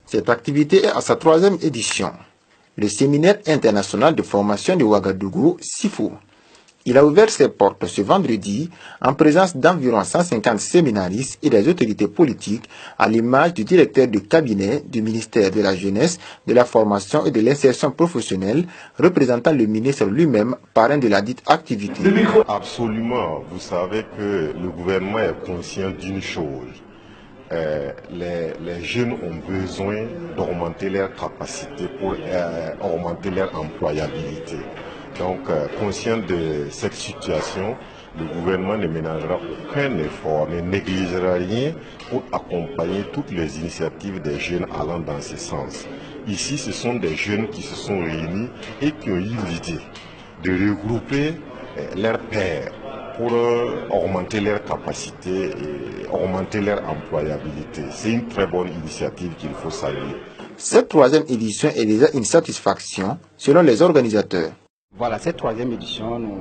Cette activité est à sa 3e édition. Le séminaire international de formation de Ouagadougou, SIFO. Il a ouvert ses portes ce vendredi en présence d'environ 150 séminaristes et des autorités politiques, à l'image du directeur de cabinet du ministère de la Jeunesse, de la Formation et de l'Insertion professionnelle, représentant le ministre lui-même, parrain de la dite activité. Absolument, vous savez que le gouvernement est conscient d'une chose. Les jeunes ont besoin d'augmenter leurs capacités pour augmenter leur employabilité. Donc, conscient de cette situation, le gouvernement ne ménagera aucun effort, ne négligera rien pour accompagner toutes les initiatives des jeunes allant dans ce sens. Ici, ce sont des jeunes qui se sont réunis et qui ont eu l'idée de regrouper leurs pairs pour augmenter leurs capacités et augmenter leur employabilité. C'est une très bonne initiative qu'il faut saluer. Cette 3e édition est déjà une satisfaction selon les organisateurs. Voilà, cette 3e édition, nous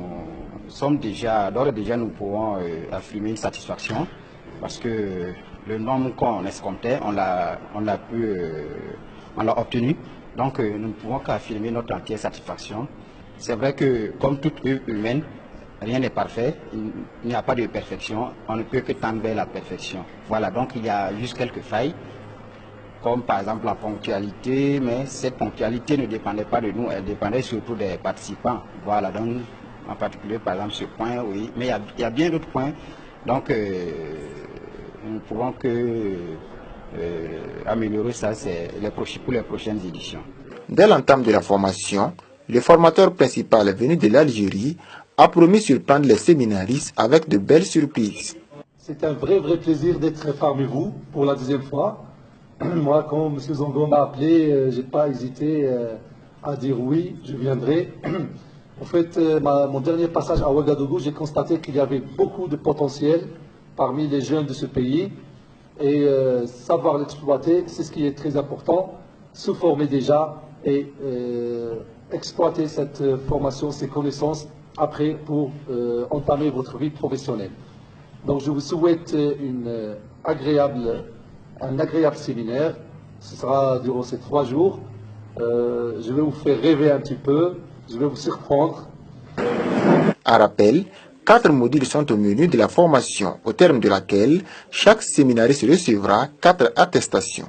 sommes déjà, d'ores et déjà, nous pouvons affirmer une satisfaction parce que le nombre qu'on escomptait, on l'a obtenu. Donc, nous ne pouvons qu'affirmer notre entière satisfaction. C'est vrai que, comme toute œuvre humaine, rien n'est parfait, il n'y a pas de perfection, on ne peut que tendre vers la perfection. Voilà, donc il y a juste quelques failles, comme par exemple la ponctualité, mais cette ponctualité ne dépendait pas de nous, elle dépendait surtout des participants. Voilà, donc en particulier par exemple ce point, oui, mais il y a bien d'autres points, donc nous ne pouvons que améliorer ça pour les prochaines éditions. Dès l'entame de la formation, le formateur principal venu de l'Algérie a promis surprendre les séminaristes avec de belles surprises. C'est un vrai plaisir d'être parmi vous pour la 2e fois. Moi, quand M. Zongo m'a appelé, je n'ai pas hésité à dire oui, je viendrai. En fait, mon dernier passage à Ouagadougou, j'ai constaté qu'il y avait beaucoup de potentiel parmi les jeunes de ce pays. Et savoir l'exploiter, c'est ce qui est très important. Se former déjà et exploiter cette formation, ces connaissances après pour entamer votre vie professionnelle. Donc je vous souhaite un agréable séminaire. Ce sera durant ces 3 jours. Je vais vous faire rêver un petit peu, je vais vous surprendre. À rappel, 4 modules sont au menu de la formation, au terme de laquelle chaque séminariste recevra 4 attestations.